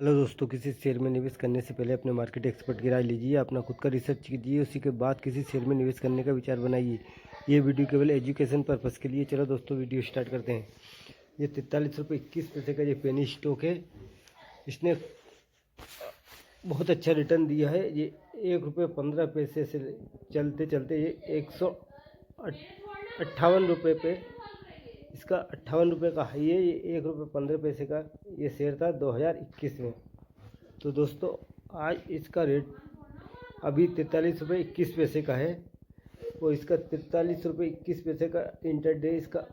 Hello दोस्तों, किसी share में निवेश करने से पहले अपने मार्केट एक्सपर्ट की राय लीजिए। अपना खुद का रिसर्च कीजिए, उसी के बाद किसी शेयर में निवेश करने का विचार बनाइए। ये वीडियो केवल एजुकेशन पर्पज़ के लिए। चलो दोस्तों, वीडियो स्टार्ट करते हैं। ये 43 रुपये 21 पैसे का ये पेनी स्टॉक है। इसने बहुत अच्छा रिटर्न दिया है। ये 1 रुपये 15 पैसे से चलते चलते ये 158 रुपये पे, इसका 58 रुपये का हाई है। ये 1 रुपये 15 पैसे का ये शेयर था 2021 में। तो दोस्तों, आज इसका रेट अभी 43 रुपये 21 पैसे का है। और इसका 43 रुपये 21 पैसे का इंटरडे इसका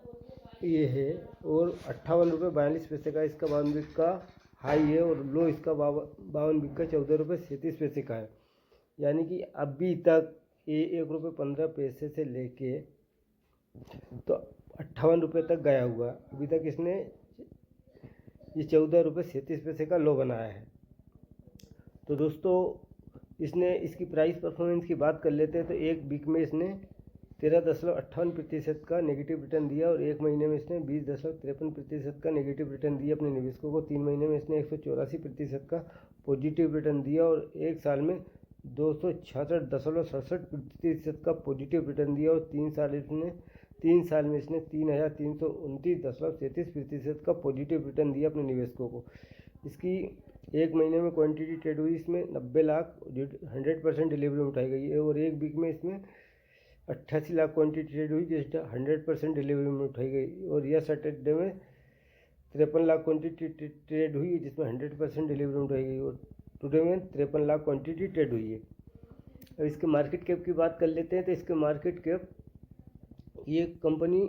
ये है। और 58 रुपये 42 पैसे का इसका 52 वीक का हाई है। और लो इसका 52 वीक का 14 रुपये 37 पैसे का है। यानी कि अभी तक ये 1 रुपये 15 पैसे से लेके तो 58 रुपये तक गया हुआ। अभी तक इसने ये 14 रुपये 37 पैसे का लो बनाया है। तो दोस्तों, इसने इसकी प्राइस परफॉर्मेंस की बात कर लेते हैं तो एक वीक में इसने 13.58% का नेगेटिव रिटर्न दिया। और एक महीने में इसने 20.53% का नेगेटिव रिटर्न दिया अपने निवेशकों को। 3 महीने में इसने 184% का पॉजिटिव रिटर्न दिया। और एक साल में 266.67% का पॉजिटिव रिटर्न दिया। और 3 साल में इसने 3,329.33% का पॉजिटिव रिटर्न दिया अपने निवेशकों को। इसकी एक महीने में क्वांटिटी ट्रेड हुई इसमें 90 लाख 100% डिलीवरी में उठाई गई है। और एक वीक में इसमें 88 लाख क्वांटिटी ट्रेड हुई जिसका 100% डिलीवरी में उठाई गई। और यह सैटरडे में 53 लाख क्वांटिटी ट्रेड हुई जिसमें 100% डिलीवरी में उठाई गई। और टुडे में 53 लाख क्वांटिटी ट्रेड हुई है। अब इसके मार्केट कैप की बात कर लेते हैं तो इसके मार्केट कैप, ये कंपनी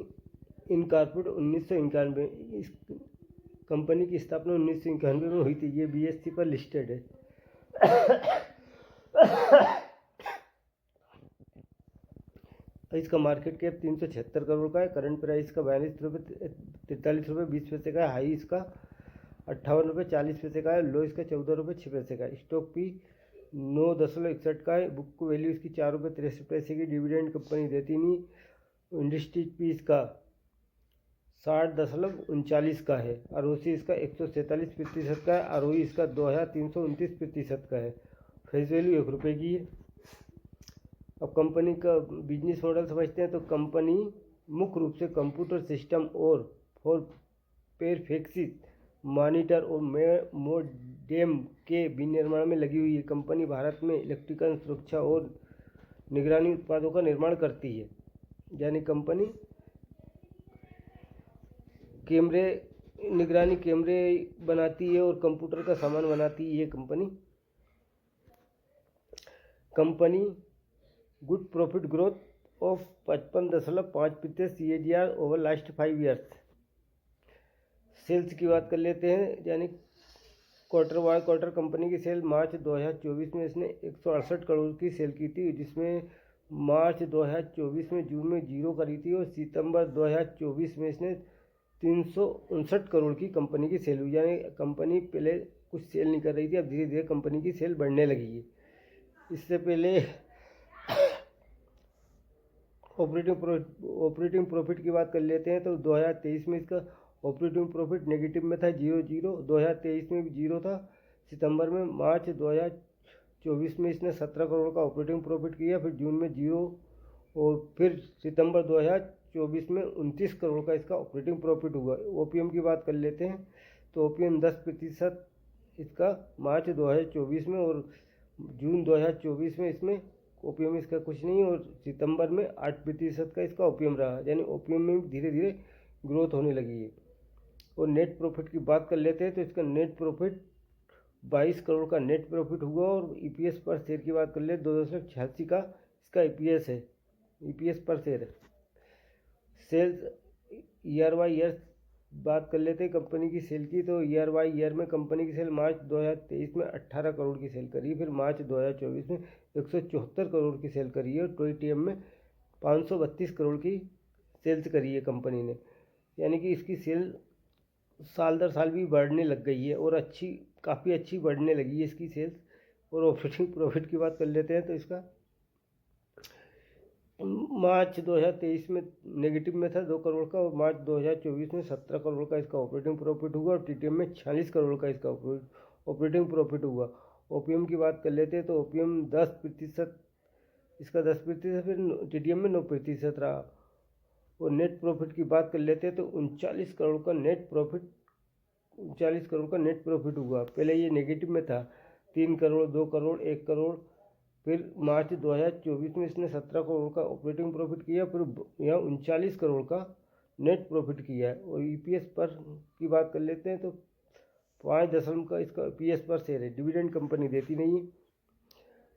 इनकॉर्पोरेट 1991, इस कंपनी की स्थापना 1991 में हुई थी। ये BSE पर लिस्टेड है। इसका मार्केट कैप 376 करोड़ का है। करंट प्राइस का 43 रुपये 20 पैसे का है। हाई इसका 58 रुपये 40 पैसे का है। लो इसका 14 रुपये 6 पैसे का है। स्टॉक भी 9.61 का है। बुक वैल्यू इसकी 4 रुपये 63 पैसे की। डिविडेंड कंपनी देती नहीं। इंडस्ट्रीज भी इसका 60.39 का है। ROC इसका 147% का है। ROE इसका 2329% का है। फेस वैल्यू 1 रुपये की है। अब कंपनी का बिजनेस मॉडल समझते हैं तो कंपनी मुख्य रूप से कंप्यूटर सिस्टम और फॉर पेरफेक्सिस मॉनिटर और मोडेम के विनिर्माण में लगी हुई है। कंपनी भारत में इलेक्ट्रिकल सुरक्षा और निगरानी उत्पादों का निर्माण करती है। यानी कंपनी कैमरे, निगरानी कैमरे बनाती है और कंप्यूटर का सामान बनाती है ये company good profit growth of 55.5% CAGR over last 5 years. Sales की बात कर लेते हैं। यानी क्वार्टर बाय क्वार्टर कंपनी की सेल मार्च 2024 में इसने 168 करोड़ की सेल की थी, जिसमें मार्च 2024 में जून में 0 करी थी। और सितंबर 2024 में इसने 359 करोड़ की कंपनी की सेल हुई। यानी कंपनी पहले कुछ सेल नहीं कर रही थी, अब धीरे धीरे कंपनी की सेल बढ़ने लगी है। इससे पहले ऑपरेटिंग प्रॉफिट की बात कर लेते हैं तो 2023 में इसका ऑपरेटिंग प्रॉफिट नेगेटिव में था 0 2023 में भी 0 था। सितंबर में मार्च 2024 में इसने 17 करोड़ का ऑपरेटिंग प्रॉफिट किया। फिर जून में 0 और फिर सितंबर 2024 में 29 करोड़ का इसका ऑपरेटिंग प्रॉफिट हुआ। OPM की बात कर लेते हैं तो OPM 10% इसका मार्च 2024 में और जून 2024 में इसमें OPM इसका कुछ नहीं। और सितंबर में 8% का इसका OPM रहा। यानी OPM में धीरे धीरे ग्रोथ होने लगी है। और नेट प्रॉफिट की बात कर लेते हैं तो इसका नेट प्रॉफिट 22 करोड़ का नेट प्रॉफिट हुआ। और EPS पर शेयर की बात कर ले 2.86 का इसका EPS है, EPS पर शेयर है। सेल्स ईयर बाई ईयर बात कर लेते हैं कंपनी की सेल की तो ईयर बाई ईयर में कंपनी की सेल मार्च 2023 में 18 करोड़ की सेल करी। फिर मार्च 2024 में 174 करोड़ की सेल करी है। और TOTM में 532 करोड़ की सेल्स करी है कंपनी ने। यानी कि इसकी सेल साल दर साल भी बढ़ने लग गई है और काफ़ी अच्छी बढ़ने लगी है इसकी सेल्स। और ऑपरेटिंग प्रॉफिट की बात कर लेते हैं तो इसका मार्च 2023 में नेगेटिव में था 2 करोड़ का। और मार्च 2024 में 17 करोड़ का इसका ऑपरेटिंग प्रॉफिट हुआ। और TTM में 46 करोड़ का इसका ऑपरेटिंग प्रॉफिट हुआ। ओपीएम की बात कर लेते हैं तो ओपीएम 10%, इसका 10%, फिर टीडीएम में 9% रहा। और नेट प्रॉफिट की बात कर लेते हैं तो 39 करोड़ का नेट प्रॉफिट 39 करोड़ का नेट प्रॉफिट हुआ। पहले ये नेगेटिव में था, 3 करोड़, 2 करोड़, 1 करोड़। फिर मार्च 2024 में इसने 17 करोड़ का ऑपरेटिंग प्रॉफिट किया, फिर यहाँ 39 करोड़ का नेट प्रॉफिट किया है। और ईपीएस पर की बात कर लेते हैं तो 5 का इसका ईपीएस पर शेयर है। डिविडेंड कंपनी देती नहीं है।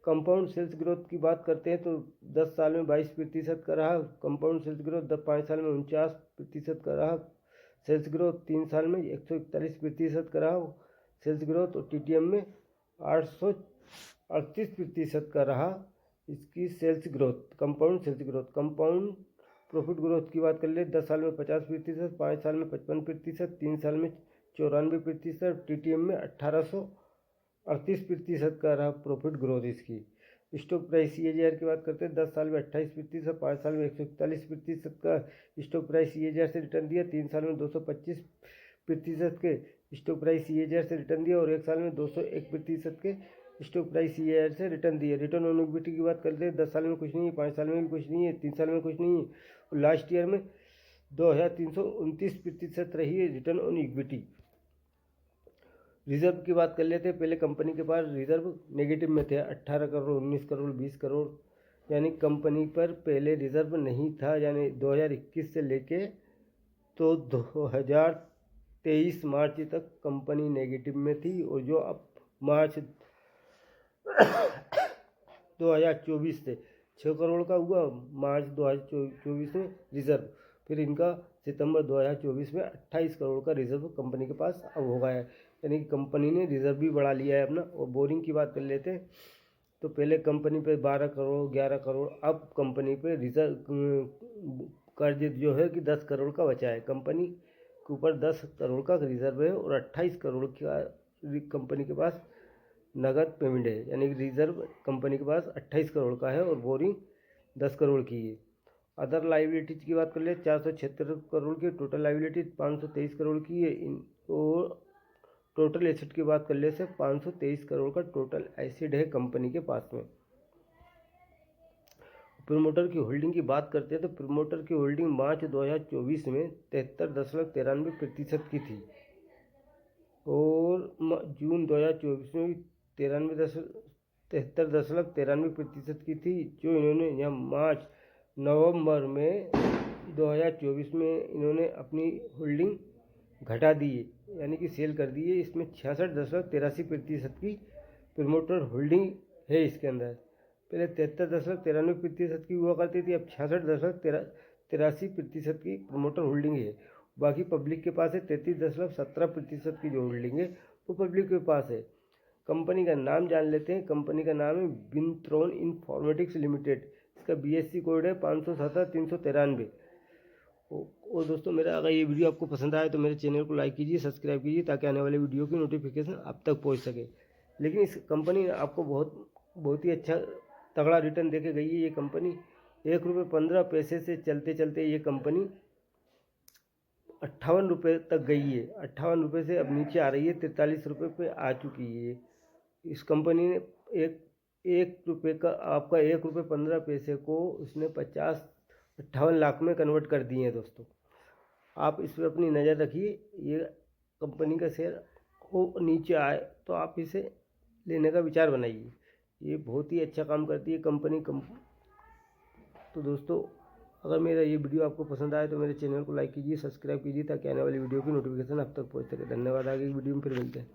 कंपाउंड सेल्स ग्रोथ की बात करते हैं तो 10 साल में 22% का रहा कंपाउंड सेल्स ग्रोथ, 5 साल में 49% का रहा सेल्स ग्रोथ, 3 साल में 141% का रहा सेल्स ग्रोथ, और टीटीएम में 838% का रहा इसकी sales growth, compound sales growth. Compound profit growth की बात कर ले 10 साल में 50%, 5 साल में 55%, 3 साल में 94%, टीटीएम में 1838% का रहा प्रॉफिट ग्रोथ इसकी। स्टॉक प्राइस सीएजीआर की बात करते हैं 10 साल में 28%, 5 साल में 141% का स्टॉक प्राइस सीएजीआर से रिटर्न दिया, 3 साल में 225% के स्टॉक प्राइस सीएजीआर से रिटर्न दिया, और 1 साल में 201% के स्टॉक प्राइस सीएजीआर से रिटर्न दिया। रिटर्न ऑन इक्विटी की बात करते हैं 10 साल में कुछ नहीं है, 5 साल में भी कुछ नहीं है, 3 साल में कुछ नहीं है, और लास्ट ईयर में 2329% रही है रिटर्न ऑन इक्विटी। रिजर्व की बात कर लेते हैं। पहले कंपनी के पास रिजर्व नेगेटिव में थे, 18 करोड़, 19 करोड़, 20 करोड़, यानी कंपनी पर पहले रिजर्व नहीं था। यानी 2021 से लेके तो 2023 मार्च तक कंपनी नेगेटिव में थी, और जो अब मार्च 2024 से 6 करोड़ का हुआ मार्च 2024 में रिजर्व। फिर इनका सितंबर 2024 में 28 करोड़ का रिजर्व कंपनी के पास अब हो गया है, यानी कि कंपनी ने रिजर्व भी बढ़ा लिया है अपना। और बोरिंग की बात कर लेते हैं तो पहले कंपनी पे 12 करोड़, 11 करोड़, अब कंपनी पे रिजर्व कर्ज जो है कि 10 करोड़ का बचा है। कंपनी के ऊपर 10 करोड़ का रिजर्व है, और 28 करोड़ का कंपनी के पास नगद पेमेंट है, यानी कि रिजर्व कंपनी के पास 28 करोड़ का है और बोरिंग 10 करोड़ की है। अदर लाइबिलिटीज की बात कर ले 476 करोड़ की, टोटल लाइबिलिटीज 523 करोड़ की है। और टोटल एसेट की बात कर ले से 523 करोड़ का टोटल एसेट है कंपनी के पास में। प्रोमोटर की होल्डिंग की बात करते हैं तो प्रोमोटर की होल्डिंग मार्च 2024 में 73.93% की थी, और जून 2024 में भी 73.93% की थी। जो इन्होंने यहाँ नवंबर में 2024 में इन्होंने अपनी होल्डिंग घटा दी है, यानी कि सेल कर दी है। इसमें 66.83% की प्रमोटर होल्डिंग है इसके अंदर। पहले 73.93% की हुआ करती थी, अब 66.83% की प्रमोटर होल्डिंग है। बाकी पब्लिक के पास है 33.17% की जो होल्डिंग है वो पब्लिक के पास है। कंपनी का नाम जान लेते हैं। कंपनी का नाम है विंथ्रोन इन्फॉर्मेटिक्स लिमिटेड। इसका बीएससी कोड है 507-393। और दोस्तों मेरा अगर ये वीडियो आपको पसंद आए तो मेरे चैनल को लाइक कीजिए, सब्सक्राइब कीजिए, ताकि आने वाले वीडियो की नोटिफिकेशन आप तक पहुंच सके। लेकिन इस कंपनी ने आपको बहुत ही अच्छा तगड़ा रिटर्न देके गई है। ये कंपनी 1 रुपये 15 पैसे से चलते चलते ये कंपनी 58 रुपये तक गई है। 58 रुपये से अब नीचे आ रही है, 43 रुपये पे आ चुकी है। इस कंपनी ने एक रुपये का आपका 1 रुपये 15 पैसे को उसने 58 लाख में कन्वर्ट कर दिए हैं। दोस्तों आप इस पर अपनी नज़र रखिए। ये कंपनी का शेयर हो नीचे आए तो आप इसे लेने का विचार बनाइए। ये बहुत ही अच्छा काम करती है कंपनी। तो दोस्तों अगर मेरा ये वीडियो आपको पसंद आए तो मेरे चैनल को लाइक कीजिए, सब्सक्राइब कीजिए, ताकि आने वाली वीडियो की नोटिफिकेशन आप तक पहुंच सके। धन्यवाद। आगे की वीडियो में फिर मिलते हैं।